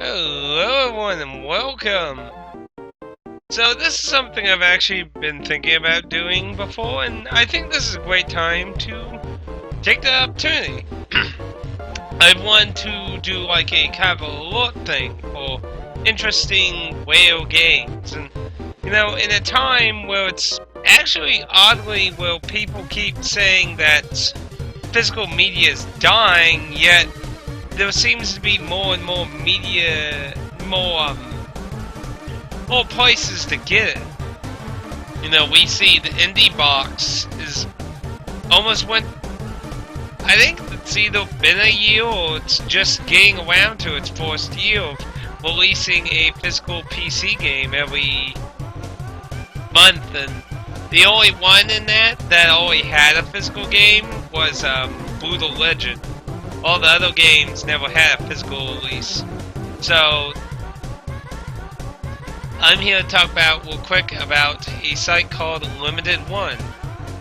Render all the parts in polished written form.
Hello everyone and welcome! So this is something I've actually been thinking about doing before, and I think this is a great time to take the opportunity. I want to do like a kind of a look thing for interesting whale games, and in a time where it's actually oddly where people keep saying that physical media is dying, yet there seems to be more and more media, more places to get it. We see the indie box is almost went. I think it's either been a year or it's just getting around to its first year of releasing a physical PC game every month, and the only one in that only had a physical game was Brutal Legend. All the other games never had a physical release. So, I'm here to talk about, real quick, about a site called Limited One.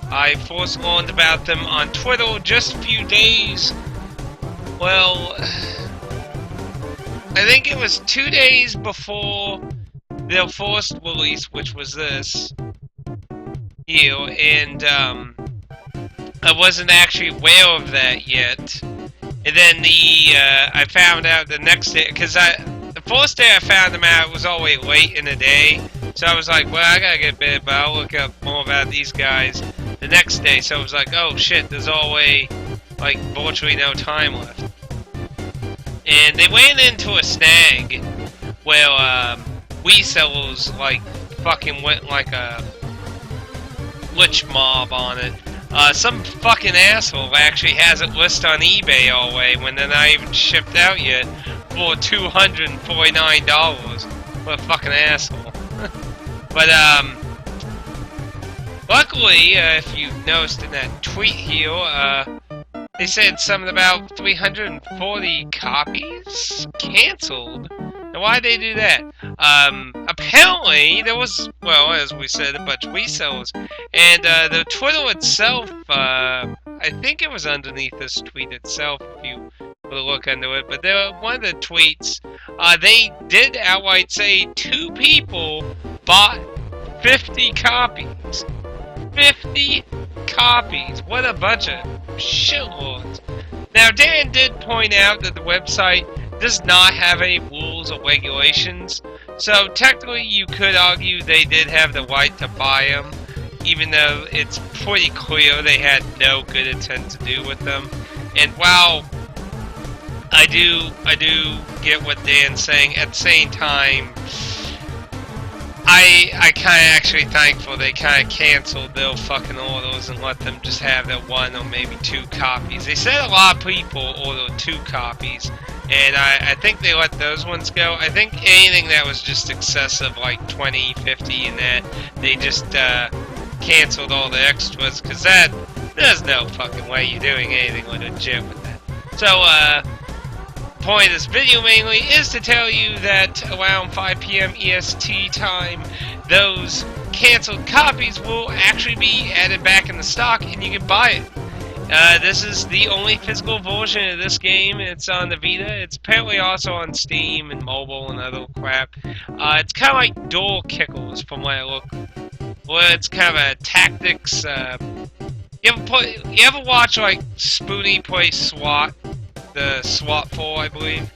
I first learned about them on Twitter just a few days. Well, I think it was 2 days before their first release, which was this here, and I wasn't actually aware of that yet. And then I found out the next day, because the first day I found them out, it was already late in the day. So I was like, well, I gotta get a bit, but I'll look up more about these guys the next day. So I was like, oh shit, there's already, like, virtually no time left. And they ran into a snag where, resellers, like, fucking went like a witch mob on it. Some fucking asshole actually has it listed on eBay all the way when they're not even shipped out yet for $249. What a fucking asshole. But, luckily, if you noticed in that tweet here, they said something about 340 copies canceled. Now, why'd they do that? Apparently, there was, well, as we said, a bunch of resellers. And, the Twitter itself, I think it was underneath this tweet itself, if you were to look into it. But one of the tweets, they did outright say 2 people bought 50 copies. 50 copies! What a bunch of shitloads. Now, Dan did point out that the website does not have any rules or regulations, so technically you could argue they did have the right to buy them, even though it's pretty clear they had no good intent to do with them. And while I do get what Dan's saying, at the same time, I kind of actually thankful they kind of canceled their fucking orders and let them just have their 1 or maybe 2 copies. They said a lot of people ordered 2 copies, and I think they let those ones go. I think anything that was just excessive, like 20, 50, and that, they just canceled all the extras, because there's no fucking way you're doing anything legit with that. So, point of this video mainly is to tell you that around 5 PM EST time, those canceled copies will actually be added back in the stock and you can buy it. This is the only physical version of this game. It's on the Vita. It's apparently also on Steam and mobile and other crap. It's kind of like Dual Kickles from what I look. Well, it's kind of a tactics. You ever watch like Spoonie play SWAT? The SWAT 4, I believe.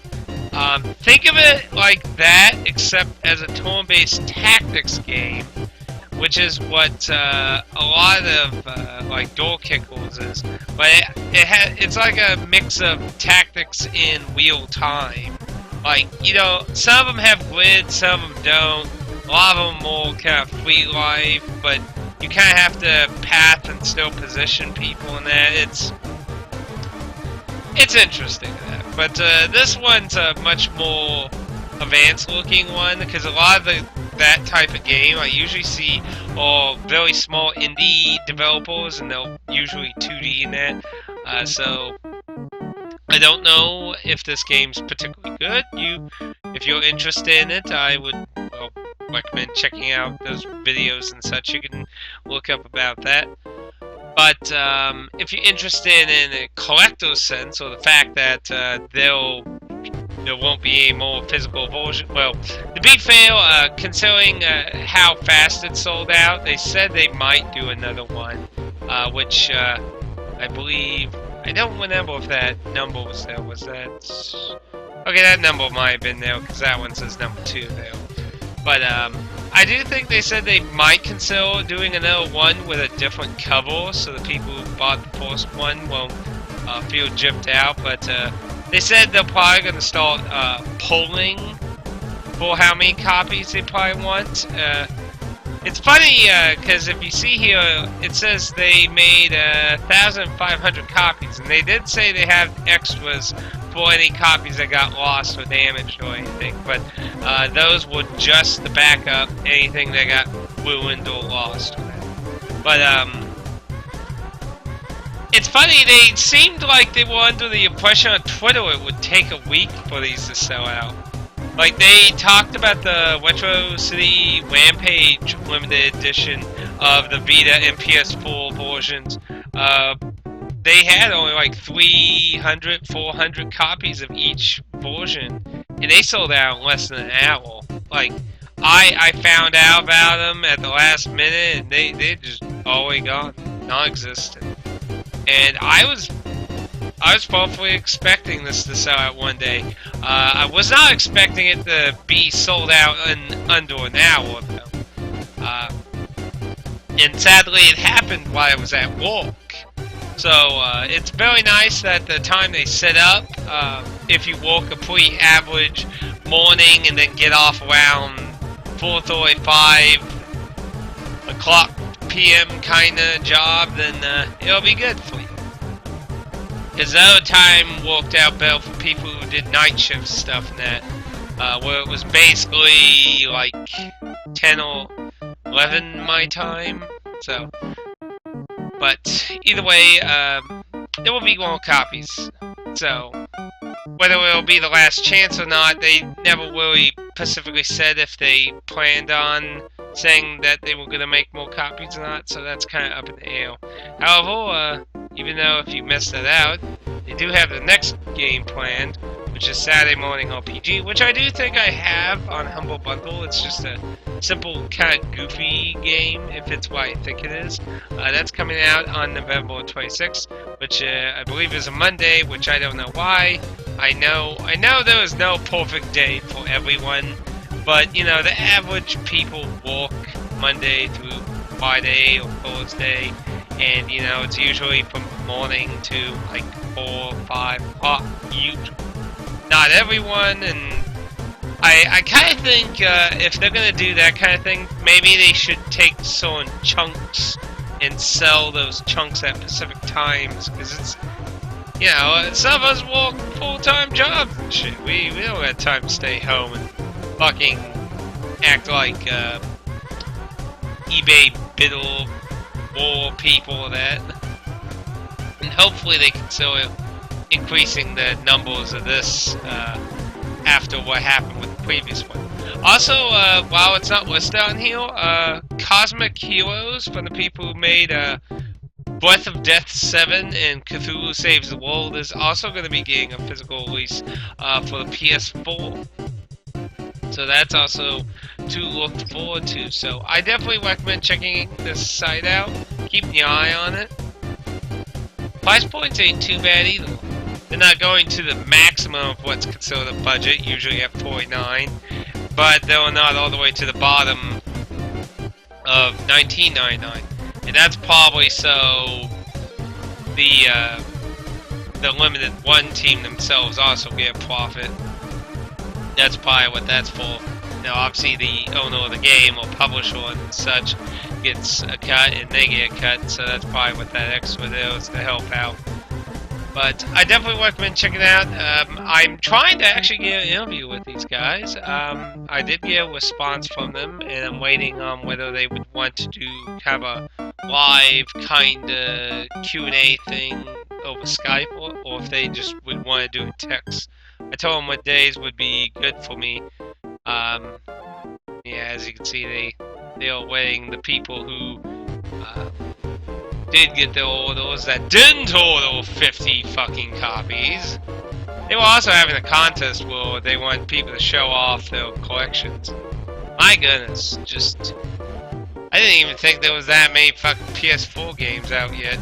Think of it like that, except as a turn-based tactics game, which is what a lot of like Dual Kickles is. But it's like a mix of tactics in real time. Like, some of them have grid, some of them don't. A lot of them are more kind of free life, but you kind of have to path and still position people in that. It's interesting, but this one's a much more advanced looking one, because a lot of that type of game I usually see are very small indie developers, and they're usually 2D in that, so I don't know if this game's particularly good. If you're interested in it, I would recommend checking out those videos and such. You can look up about that. But if you're interested in a collector's sense, or the fact that they'll there won't be any more physical version. Well, to be fair, considering how fast it sold out, they said they might do another one, which I believe, I don't remember if that number was there. Was that? Okay, that number might have been there because that one says number 2 there. But I do think they said they might consider doing another one with a different cover, so the people who bought the first one won't feel gypped out. But they said they're probably going to start polling for how many copies they probably want. It's funny because if you see here, it says they made 1,500 copies, and they did say they have extras for any copies that got lost or damaged or anything, but those were just the backup, anything that got ruined or lost. But it's funny, they seemed like they were under the impression on Twitter it would take a week for these to sell out. Like, they talked about the Retro City Rampage limited edition of the Vita and PS4 versions. They had only like 300, 400 copies of each version, and they sold out in less than an hour. Like, I found out about them at the last minute, and they just always gone, non-existent. And I was probably expecting this to sell out one day. I was not expecting it to be sold out in under an hour, though. And sadly, it happened while I was at work. So, it's very nice that the time they set up, if you work a pretty average morning and then get off around 4:35 o'clock p.m. kind of job, then it'll be good for you. Because the other time worked out better for people who did night shift stuff and that, where it was basically like 10 or 11 my time. So, but either way, there will be more copies. So, whether it'll be the last chance or not, they never really specifically said if they planned on saying that they were going to make more copies or not, so that's kind of up in the air. However, even though if you missed that out, they do have the next game planned, which is Saturday Morning RPG, which I do think I have on Humble Bundle. It's just a simple, kind of goofy game, if it's what I think it is. That's coming out on November 26th, which I believe is a Monday, which I don't know why. I know there is no perfect day for everyone, but, you know, the average people work Monday through Friday or Thursday, and, you know, it's usually from morning to, like, 4 or 5 o'clock, usually. Not everyone, and I kind of think if they're going to do that kind of thing, maybe they should take certain chunks and sell those chunks at specific times, because it's, you know, some of us work full-time jobs and shit. We don't have time to stay home and fucking act like eBay bidder war people and that. And hopefully they can still increasing the numbers of this after what happened with the previous one. Also, while it's not listed on here, Cosmic Heroes from the people who made Breath of Death 7 and Cthulhu Saves the World is also going to be getting a physical release for the PS4. So that's also to look forward to. So I definitely recommend checking this site out, keeping your eye on it. Price points ain't too bad either. They're not going to the maximum of what's considered a budget, usually at $49, but they're not all the way to the bottom of $19.99. And that's probably so the limited one team themselves also get a profit. That's probably what that's for. Now, obviously, the owner of the game or publisher and such gets a cut, and they get a cut, so that's probably what that extra there is to help out. But I definitely recommend checking it out. I'm trying to actually get an interview with these guys. I did get a response from them, and I'm waiting on whether they would want to do kind of a live kind of Q&A thing over Skype, or if they just would want to do it text. I told them what days would be good for me. Yeah, as you can see, they are waiting the people who did get their orders that didn't order 50 fucking copies. They were also having a contest where they want people to show off their collections. My goodness, just... I didn't even think there was that many fucking PS4 games out yet.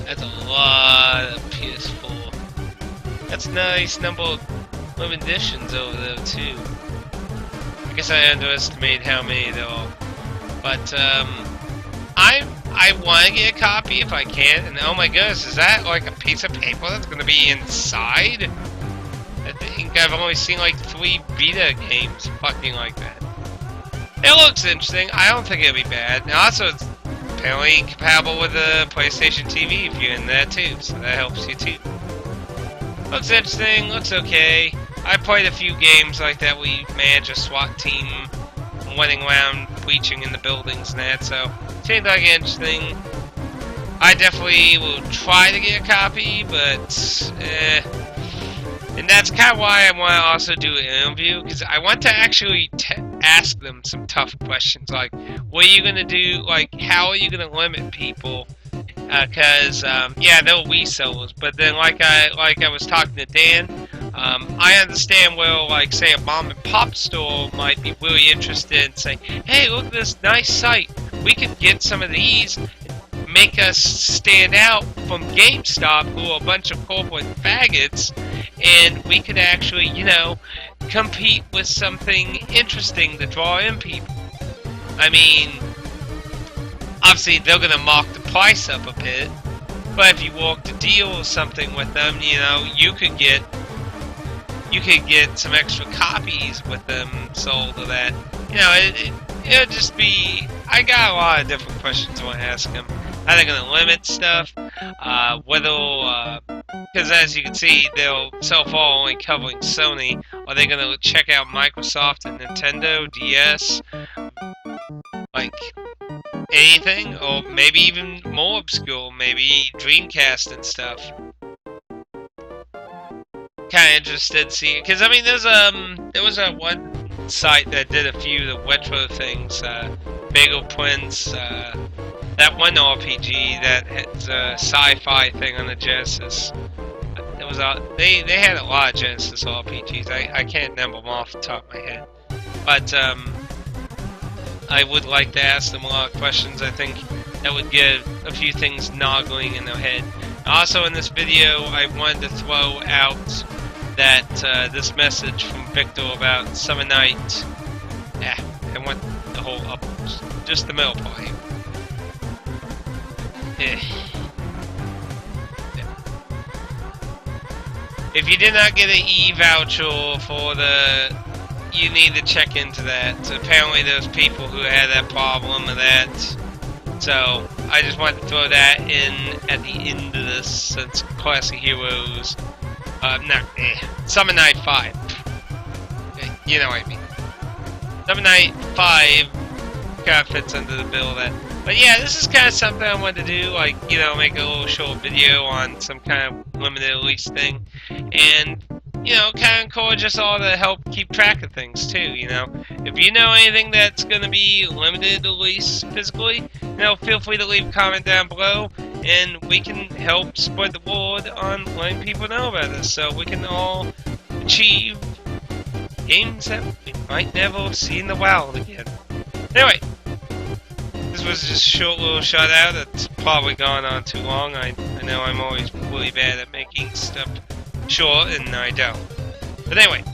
That's a lot of PS4. That's a nice number of limited editions over there too. I guess I underestimated how many there are. But I want to get a copy if I can. And oh my goodness, is that like a piece of paper that's going to be inside? I think I've only seen like 3 beta games fucking like that. It looks interesting. I don't think it'll be bad. And also, it's apparently compatible with the PlayStation TV if you're in there too, so that helps you too. Looks interesting. Looks okay. I played a few games like that. We manage a SWAT team running around breaching in the buildings and that, so seems like interesting. I definitely will try to get a copy, but and that's kind of why I want to also do an interview, because I want to actually ask them some tough questions, like what are you gonna do, like how are you gonna limit people, because yeah, they're resellers, but then like I was talking to Dan, I understand where, like, say a mom and pop store might be really interested in saying, hey, look at this nice site, we could get some of these, make us stand out from GameStop, who are a bunch of corporate faggots, and we could actually, you know, compete with something interesting to draw in people. I mean, obviously they're gonna mark the price up a bit, but if you worked a deal or something with them, you know, you could get some extra copies with them sold or that. You know, it'll just be... I got a lot of different questions I want to ask them. How they're going to limit stuff, whether... because as you can see, they'll so far only covering Sony. Are they going to check out Microsoft and Nintendo, DS? Like, anything? Or maybe even more obscure, maybe Dreamcast and stuff. Kind of interested to see, because I mean, there was a one site that did a few of the retro things, Bagel Prince, that one RPG that has a sci-fi thing on the Genesis. There was they had a lot of Genesis RPGs. I can't remember them off the top of my head, but I would like to ask them a lot of questions. I think that would get a few things noggling in their head. Also, in this video, I wanted to throw out that this message from Victor about Summer Night. Yeah, I want the whole up, just the middle part here. Yeah. If you did not get an e-voucher for the, you need to check into that. Apparently, there's people who had that problem with that. So I just wanted to throw that in at the end of this, since Classic Heroes. Summer Night 5. You know what I mean. Summer Night 5 kind of fits under the bill of that. But yeah, this is kind of something I wanted to do, like, you know, make a little short video on some kind of limited release thing. And, you know, kind of encourage us all to help keep track of things too, you know. If you know anything that's going to be limited release physically, you know, feel free to leave a comment down below, and we can help spread the word on letting people know about this, so we can all achieve games that we might never see in the wild again. Anyway, this was just a short little shout out. It's probably gone on too long. I know I'm always really bad at making stuff short, and I don't. But anyway,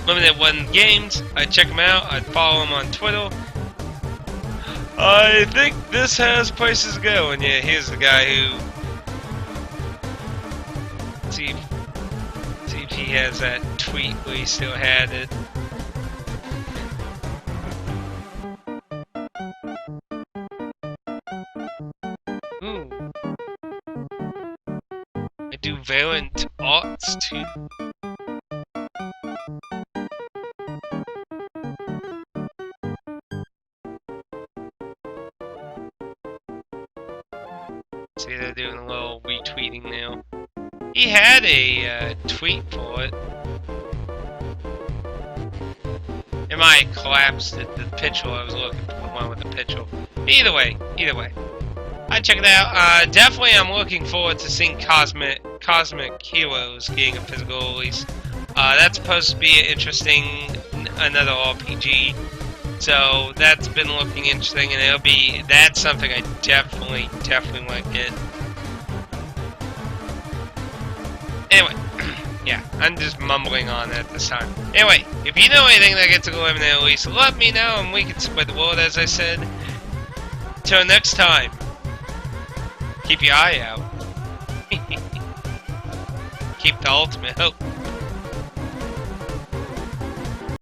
Limited One Games, I'd check them out, I'd follow them on Twitter. I think this has places to go, and yeah, here's the guy who... See if he has that tweet where he still had it. Ooh. I do Valiant Arts too. See, they're doing a little retweeting now. He had a tweet for it. It might have collapsed the picture. I was looking for the one with the picture. Either way. I'd check it out. Definitely I'm looking forward to seeing Cosmic Cosmic Heroes getting a physical release. That's supposed to be an interesting, another RPG. So that's been looking interesting, and that's something I definitely want to get. Anyway, yeah, I'm just mumbling on at this time. Anyway, if you know anything that gets a go in at least, let me know and we can spread the word, as I said. Till next time, keep your eye out. Keep the ultimate hope.